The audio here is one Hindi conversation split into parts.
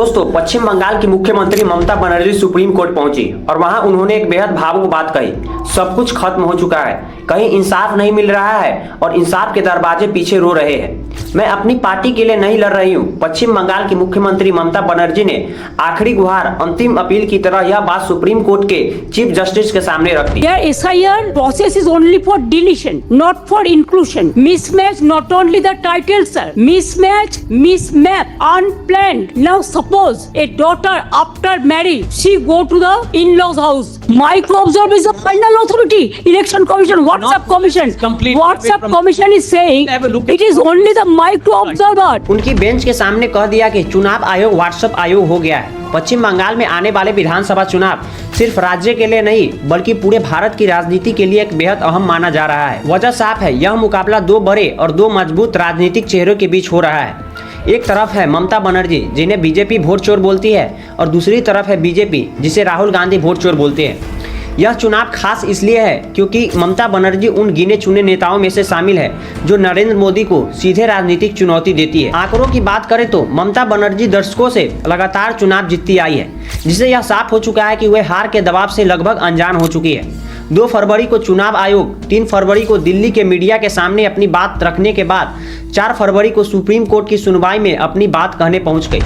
दोस्तों, पश्चिम बंगाल की मुख्यमंत्री ममता बनर्जी सुप्रीम कोर्ट पहुंची और वहां उन्होंने एक बेहद भावुक बात कही। सब कुछ खत्म हो चुका है, कहीं इंसाफ नहीं मिल रहा है और इंसाफ के दरवाजे पीछे रो रहे हैं। मैं अपनी पार्टी के लिए नहीं लड़ रही हूं। पश्चिम बंगाल की मुख्यमंत्री ममता बनर्जी ने आखिरी गुहार, अंतिम अपील की तरह यह बात सुप्रीम कोर्ट के चीफ जस्टिस के सामने रख दी। SIR process is only for deletion, not for inclusion. Mismatch not only the title, sir. Mismatch, mismap, unplanned. Now suppose a daughter after marriage, she go to the in-laws house. Micro-observer is the final authority. Election Commission, WhatsApp Commission. WhatsApp Commission is saying it is only the micro-observer. उनकी बेंच के सामने कह दिया कि चुनाव आयोग व्हाट्सएप आयोग हो गया है। पश्चिम बंगाल में आने वाले विधानसभा चुनाव सिर्फ राज्य के लिए नहीं बल्कि पूरे भारत की राजनीति के लिए एक बेहद अहम माना जा रहा है। वजह साफ है, यह मुकाबला दो बड़े और दो मजबूत राजनीतिक चेहरों के बीच हो रहा है। एक तरफ है ममता बनर्जी जिन्हें बीजेपी वोट चोर बोलती है और दूसरी तरफ है बीजेपी जिसे राहुल गांधी वोट चोर बोलते हैं। यह चुनाव खास इसलिए है क्योंकि ममता बनर्जी उन गिने चुने नेताओं में से शामिल है जो नरेंद्र मोदी को सीधे राजनीतिक चुनौती देती है। आंकड़ों की बात करें तो ममता बनर्जी दशकों से लगातार चुनाव जीतती आई है, जिससे यह साफ हो चुका है कि वह हार के दबाव से लगभग अनजान हो चुकी है। 2 फरवरी को चुनाव आयोग, 3 फरवरी को दिल्ली के मीडिया के सामने अपनी बात रखने के बाद 4 फरवरी को सुप्रीम कोर्ट की सुनवाई में अपनी बात कहने पहुंच गई।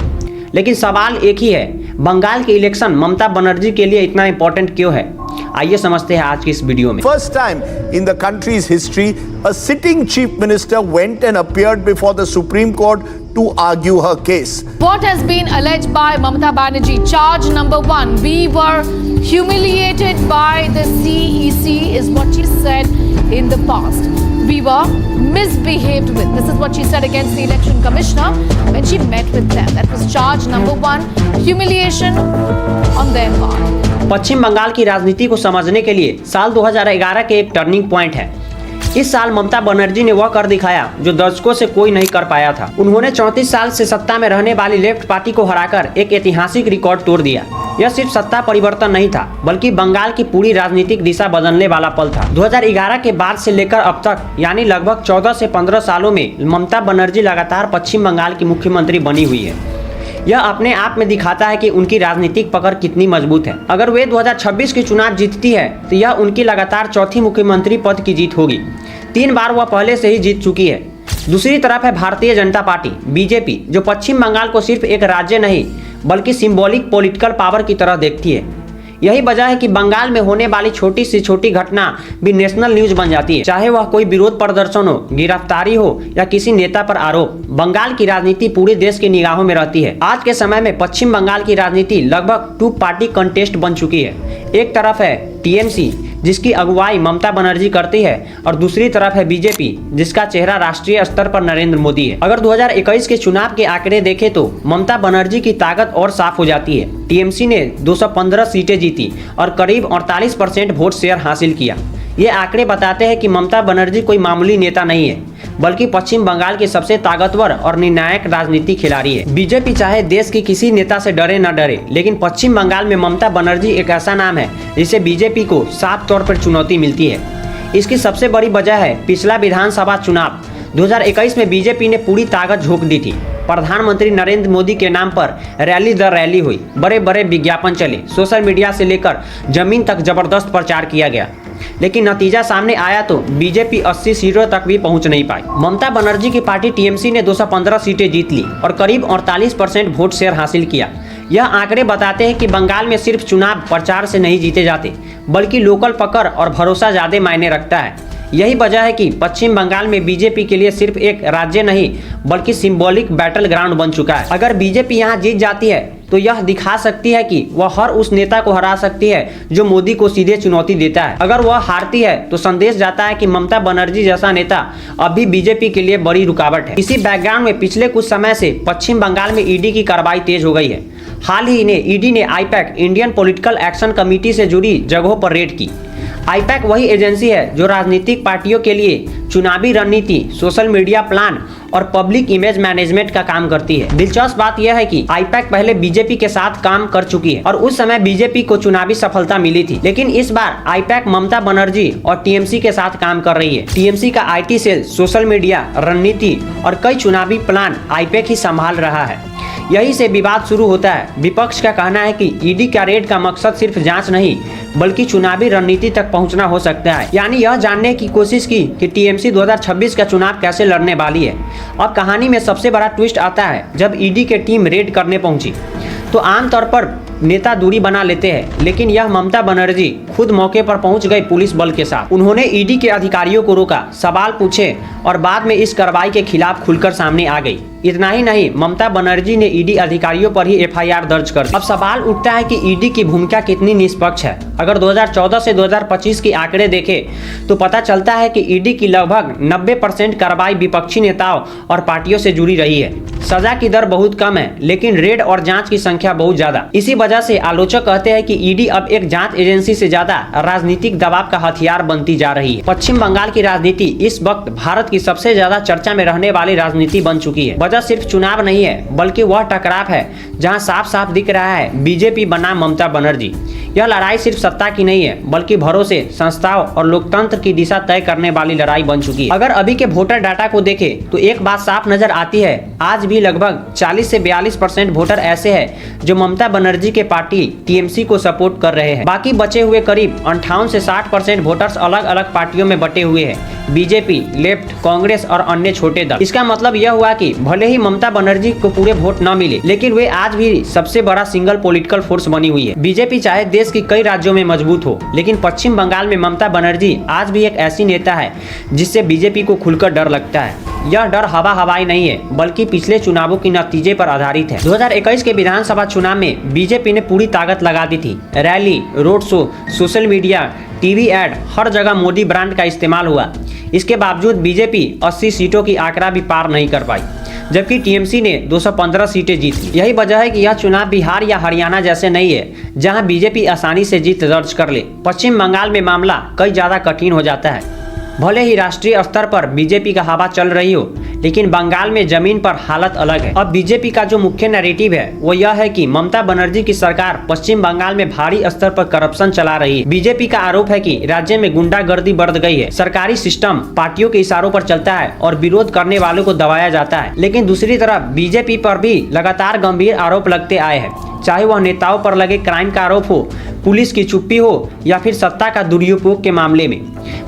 लेकिन सवाल एक ही है, बंगाल के इलेक्शन ममता बनर्जी के लिए इतना इंपॉर्टेंट क्यों है? आइए समझते हैं आज की इस वीडियो में। First time in the country's history, a sitting chief minister went and appeared before the Supreme Court to argue her case. What has been alleged by Mamata Banerjee? Charge number 1, we were humiliated by the CEC is what she said in the past. We were misbehaved with. This is what she said against the election commissioner when she met with them. That was charge number 1, humiliation on their part. पश्चिम बंगाल की राजनीति को समझने के लिए साल 2011 के एक टर्निंग पॉइंट है। इस साल ममता बनर्जी ने वह कर दिखाया जो दशकों से कोई नहीं कर पाया था। उन्होंने 34 साल से सत्ता में रहने वाली लेफ्ट पार्टी को हराकर एक ऐतिहासिक रिकॉर्ड तोड़ दिया। यह सिर्फ सत्ता परिवर्तन नहीं था बल्कि बंगाल की पूरी राजनीतिक दिशा बदलने वाला पल था। 2011 के बाद से लेकर अब तक यानी लगभग 14 से 15 सालों में ममता बनर्जी लगातार पश्चिम बंगाल की मुख्यमंत्री बनी हुई है। यह अपने आप में दिखाता है कि उनकी राजनीतिक पकड़ कितनी मजबूत है। अगर वे 2026 के चुनाव जीतती है तो यह उनकी लगातार चौथी मुख्यमंत्री पद की जीत होगी। 3 बार वह पहले से ही जीत चुकी है। दूसरी तरफ है भारतीय जनता पार्टी बीजेपी, जो पश्चिम बंगाल को सिर्फ एक राज्य नहीं बल्कि सिंबॉलिक पॉलिटिकल पावर की तरह देखती है। यही वजह है कि बंगाल में होने वाली छोटी से छोटी घटना भी नेशनल न्यूज बन जाती है, चाहे वह कोई विरोध प्रदर्शन हो, गिरफ्तारी हो या किसी नेता पर आरोप। बंगाल की राजनीति पूरे देश की निगाहों में रहती है। आज के समय में पश्चिम बंगाल की राजनीति लगभग 2 पार्टी कंटेस्ट बन चुकी है। एक तरफ है टीएमसी जिसकी अगुवाई ममता बनर्जी करती है और दूसरी तरफ है बीजेपी जिसका चेहरा राष्ट्रीय स्तर पर नरेंद्र मोदी है। अगर 2021 के चुनाव के आंकड़े देखें तो ममता बनर्जी की ताकत और साफ हो जाती है। टीएमसी ने 215 सीटें जीती और करीब 48% वोट शेयर हासिल किया। ये आंकड़े बताते हैं कि ममता बनर्जी कोई मामूली नेता नहीं है बल्कि पश्चिम बंगाल की सबसे ताकतवर और निर्णायक राजनीति खिलाड़ी है। बीजेपी चाहे देश की किसी नेता से डरे न डरे, लेकिन पश्चिम बंगाल में ममता बनर्जी एक ऐसा नाम है जिसे बीजेपी को साफ तौर पर चुनौती मिलती है। इसकी सबसे बड़ी वजह है पिछला विधानसभा चुनाव 2021 में बीजेपी ने पूरी ताकत झोंक दी थी। प्रधानमंत्री नरेंद्र मोदी के नाम पर रैली दर रैली हुई, बड़े बड़े विज्ञापन चले, सोशल मीडिया से लेकर जमीन तक जबरदस्त प्रचार किया गया, लेकिन नतीजा सामने आया तो बीजेपी 80 सीटों तक भी पहुंच नहीं पाई। ममता बनर्जी की पार्टी टीएमसी ने 215 सीटें जीत ली और करीब 48% वोट शेयर हासिल किया। यह आंकड़े बताते हैं कि बंगाल में सिर्फ चुनाव प्रचार से नहीं जीते जाते बल्कि लोकल पकड़ और भरोसा ज्यादा मायने रखता है। यही वजह है कि पश्चिम बंगाल में बीजेपी के लिए सिर्फ एक राज्य नहीं बल्कि सिंबॉलिक बैटल ग्राउंड बन चुका है। अगर बीजेपी यहां जीत जाती है तो यह दिखा सकती है कि वह हर उस नेता को हरा सकती है जो मोदी को सीधे चुनौती देता है। अगर वह हारती है तो संदेश जाता है कि ममता बनर्जी जैसा नेता अभी बीजेपी के लिए बड़ी रुकावट है। इसी बैकग्राउंड में पिछले कुछ समय से पश्चिम बंगाल में ईडी की कार्रवाई तेज हो गई है। हाल ही में ईडी ने IUPAC Indian political action committee से जुड़ी जगहों पर रेड की। आईपैक वही एजेंसी है जो राजनीतिक पार्टियों के लिए चुनावी रणनीति, सोशल मीडिया प्लान और पब्लिक इमेज मैनेजमेंट का काम करती है। दिलचस्प बात यह है कि आईपैक पहले बीजेपी के साथ काम कर चुकी है और उस समय बीजेपी को चुनावी सफलता मिली थी, लेकिन इस बार आईपैक ममता बनर्जी और टीएमसी के साथ काम कर रही है। टीएमसी का आईटी सेल, सोशल मीडिया, रणनीति और कई चुनावी प्लान आईपैक ही संभाल रहा है। यही से विवाद शुरू होता है। विपक्ष का कहना है कि ईडी का रेड का मकसद सिर्फ जांच नहीं बल्कि चुनावी रणनीति तक पहुंचना हो सकता है, यानी यह जानने की कोशिश की कि टीएमसी 2026 का चुनाव कैसे लड़ने वाली है। अब कहानी में सबसे बड़ा ट्विस्ट आता है जब ईडी की टीम रेड करने पहुंची तो आमतौर पर नेता दूरी बना लेते हैं, लेकिन यह ममता बनर्जी खुद मौके पर पहुंच गए पुलिस बल के साथ। उन्होंने ईडी के अधिकारियों को रोका, सवाल पूछे और बाद में इस कार्रवाई के खिलाफ खुलकर सामने आ गई। इतना ही नहीं, ममता बनर्जी ने ईडी अधिकारियों पर ही एफआईआर दर्ज कर दी। अब सवाल उठता है कि ईडी की भूमिका कितनी निष्पक्ष है। अगर 2014 से 2025 के आंकड़े देखें तो पता चलता है कि ईडी की लगभग 90% कार्रवाई विपक्षी नेताओं और पार्टियों से जुड़ी रही है। सजा की दर बहुत कम है, लेकिन रेड और जांच की संख्या बहुत ज्यादा। इसी वजह से आलोचक कहते हैं कि ईडी अब एक जांच एजेंसी से ज्यादा राजनीतिक दबाव का हथियार बनती जा रही है। पश्चिम बंगाल की राजनीति इस वक्त भारत की सबसे ज्यादा चर्चा में रहने वाली राजनीति बन चुकी है। वजह सिर्फ चुनाव नहीं है बल्कि वह टकराव है जहां साफ साफ दिख रहा है बीजेपी बनाम ममता बनर्जी। यह लड़ाई सिर्फ सत्ता की नहीं है बल्कि भरोसे, संस्थाओं और लोकतंत्र की दिशा तय करने वाली लड़ाई बन चुकी है। अगर अभी के वोटर डाटा को देखें तो एक बात साफ नजर आती है, आज भी लगभग 40 से 42% वोटर ऐसे हैं जो ममता बनर्जी के पार्टी टीएमसी को सपोर्ट कर रहे हैं। बाकी बचे हुए करीब 58 से 60% वोटर्स अलग अलग पार्टियों में बटे हुए हैं, बीजेपी, लेफ्ट, कांग्रेस और अन्य छोटे दल। इसका मतलब यह हुआ कि भले ही ममता बनर्जी को पूरे वोट न मिले, लेकिन वे आज भी सबसे बड़ा सिंगल पॉलिटिकल फोर्स बनी हुई है। बीजेपी चाहे देश की कई राज्यों में मजबूत हो, लेकिन पश्चिम बंगाल में ममता बनर्जी आज भी एक ऐसी नेता है जिससे बीजेपी को खुलकर डर लगता है। यह डर हवाई नहीं है बल्कि पिछले चुनावों के नतीजे पर आधारित है। 2021 के विधानसभा चुनाव में बीजेपी ने पूरी ताकत लगा दी थी। Rally, road show, social media, TV ad, हर जगह मोदी ब्रांड का इस्तेमाल हुआ। इसके बावजूद बीजेपी 80 सीटों की आंकड़ा भी पार नहीं कर पाई, जबकि टीएमसी ने 215 सीटें जीती। यही वजह है कि यह चुनाव बिहार या हरियाणा जैसे नहीं है जहां बीजेपी आसानी से जीत दर्ज कर ले। पश्चिम बंगाल में मामला कई ज्यादा कठिन हो जाता है। भले ही राष्ट्रीय स्तर पर बीजेपी का हवा चल रही हो, लेकिन बंगाल में जमीन पर हालत अलग है। अब बीजेपी का जो मुख्य नैरेटिव है वो यह है कि ममता बनर्जी की सरकार पश्चिम बंगाल में भारी स्तर पर करप्शन चला रही है। बीजेपी का आरोप है कि राज्य में गुंडागर्दी बढ़ गई है, सरकारी सिस्टम पार्टियों के इशारों पर चलता है और विरोध करने वालों को दबाया जाता है। लेकिन दूसरी तरफ बीजेपी पर भी लगातार गंभीर आरोप लगते आए हैं, चाहे वह नेताओं पर लगे क्राइम का आरोप हो, पुलिस की चुप्पी हो या फिर सत्ता का दुरुपयोग के मामले में।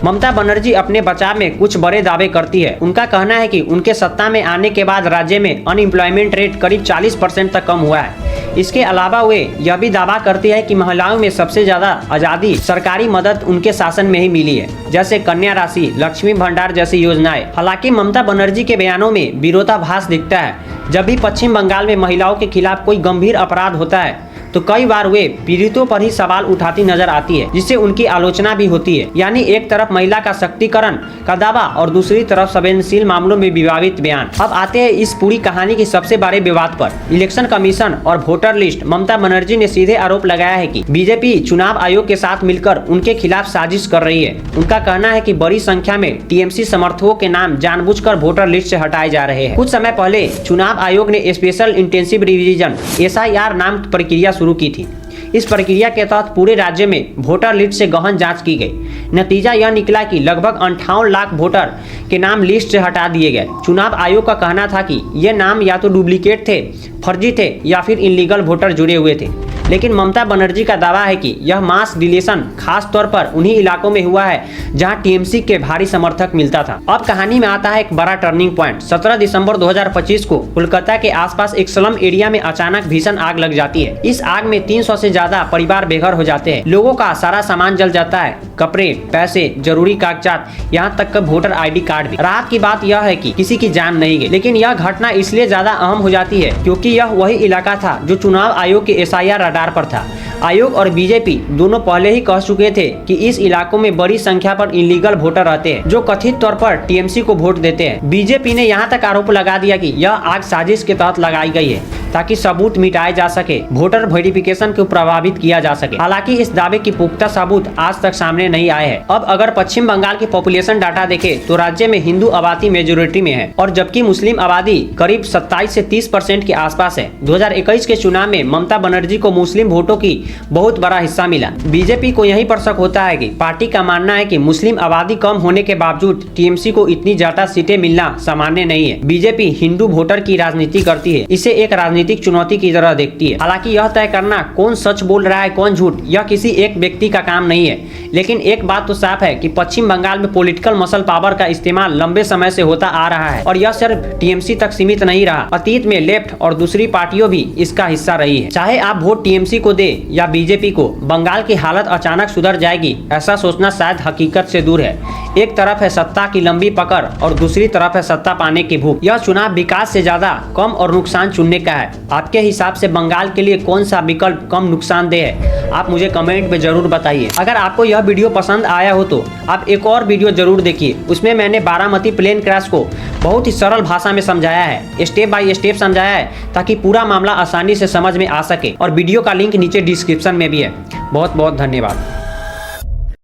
ममता बनर्जी अपने बचाव में कुछ बड़े दावे करती है। उनका कहना है कि उनके सत्ता में आने के बाद राज्य में अनएम्प्लॉयमेंट रेट करीब 40% तक कम हुआ है। इसके अलावा वे यह भी दावा करती है कि महिलाओं में सबसे ज्यादा आजादी, सरकारी मदद उनके शासन में ही मिली है, जैसे कन्या राशि, लक्ष्मी भंडार जैसी योजनाएं। हालांकि ममता बनर्जी के बयानों में विरोधाभास दिखता है। जब भी पश्चिम बंगाल में महिलाओं के खिलाफ कोई गंभीर अपराध होता है तो कई बार वे पीड़ितों पर ही सवाल उठाती नजर आती है, जिससे उनकी आलोचना भी होती है। यानी एक तरफ महिला का सशक्तिकरण का दावा और दूसरी तरफ संवेदनशील मामलों में विवादित बयान। अब आते हैं इस पूरी कहानी के सबसे बड़े विवाद पर। इलेक्शन कमीशन और वोटर लिस्ट। ममता बनर्जी ने सीधे आरोप लगाया है कि बीजेपी चुनाव आयोग के साथ मिलकर उनके खिलाफ साजिश कर रही है। उनका कहना है कि बड़ी संख्या में टीएमसी समर्थकों के नाम जानबूझकर वोटर लिस्ट से हटाए जा रहे हैं। कुछ समय पहले चुनाव आयोग ने स्पेशल इंटेंसिव रिवीजन SIR नाम प्रक्रिया शुरू की थी। इस प्रक्रिया के तहत पूरे राज्य में वोटर लिस्ट से गहन जांच की गई। नतीजा यह निकला कि लगभग 58 लाख वोटर के नाम लिस्ट से हटा दिए गए। चुनाव आयोग का कहना था कि ये नाम या तो डुप्लीकेट थे, फर्जी थे या फिर इलीगल वोटर जुड़े हुए थे। लेकिन ममता बनर्जी का दावा है कि यह मास डिलीशन खास तौर पर उन्हीं इलाकों में हुआ है जहां टीएमसी के भारी समर्थक मिलता था। अब कहानी में आता है एक बड़ा टर्निंग पॉइंट। 17 दिसंबर 2025 को कोलकाता के आसपास एक स्लम एरिया में अचानक भीषण आग लग जाती है। इस आग में 300 से ज्यादा परिवार बेघर हो जाते हैं। लोगों का सारा सामान जल जाता है, कपड़े, पैसे, जरूरी कागजात, यहाँ तक कि वोटर ID कार्ड भी। राहत की बात यह है कि किसी की जान नहीं गई, लेकिन यह घटना इसलिए ज्यादा अहम हो जाती है क्योंकि यह वही इलाका था जो चुनाव आयोग के SIR रडार पर था। आयोग और बीजेपी दोनों पहले ही कह चुके थे कि इस इलाकों में बड़ी संख्या पर इलीगल वोटर रहते हैं जो कथित तौर पर टीएमसी को वोट देते हैं। बीजेपी ने यहाँ तक आरोप लगा दिया कि यह आग साजिश के तहत लगाई गई है ताकि सबूत मिटाए जा सके, वोटर वेरिफिकेशन को प्रभावित किया जा सके। हालांकि इस दावे की पुख्ता सबूत आज तक सामने नहीं आए हैं। अब अगर पश्चिम बंगाल की पॉपुलेशन डाटा देखें तो राज्य में हिंदू आबादी मेजोरिटी में है और जबकि मुस्लिम आबादी करीब 27 से 30% के आसपास है। 2021 के चुनाव में ममता बनर्जी को मुस्लिम वोटों की बहुत बड़ा हिस्सा मिला। बीजेपी को यहीं पर शक होता है कि पार्टी का मानना है कि मुस्लिम आबादी कम होने के बावजूद टीएमसी को इतनी ज्यादा सीटें मिलना सामान्य नहीं है। बीजेपी हिंदू वोटर की राजनीति करती है, इसे एक राजनीति राजनीतिक चुनौती की तरह देखती है। हालांकि यह तय करना कौन सच बोल रहा है कौन झूठ, यह किसी एक व्यक्ति का काम नहीं है, लेकिन एक बात तो साफ है कि पश्चिम बंगाल में पॉलिटिकल मसल पावर का इस्तेमाल लंबे समय से होता आ रहा है और यह सिर्फ टीएमसी तक सीमित नहीं रहा। अतीत में लेफ्ट और दूसरी पार्टियों भी इसका हिस्सा रही है। चाहे आप वोट टीएमसी को दे या बीजेपी को, बंगाल की हालत अचानक सुधर जाएगी ऐसा सोचना शायद हकीकत से दूर है। एक तरफ है सत्ता की लंबी पकड़ और दूसरी तरफ है सत्ता पाने की भूख। यह चुनाव विकास से ज्यादा कम और नुकसान चुनने का है। आपके हिसाब से बंगाल के लिए कौन सा विकल्प कम नुकसानदेह है, आप मुझे कमेंट में जरूर बताइए। अगर आपको यह वीडियो पसंद आया हो तो आप एक और वीडियो जरूर देखिए। उसमें मैंने बारामती प्लेन क्रैश को बहुत ही सरल भाषा में समझाया है, स्टेप बाय स्टेप समझाया है, ताकि पूरा मामला आसानी से समझ में आ सके। और वीडियो का लिंक नीचे डिस्क्रिप्शन में भी है। बहुत बहुत धन्यवाद।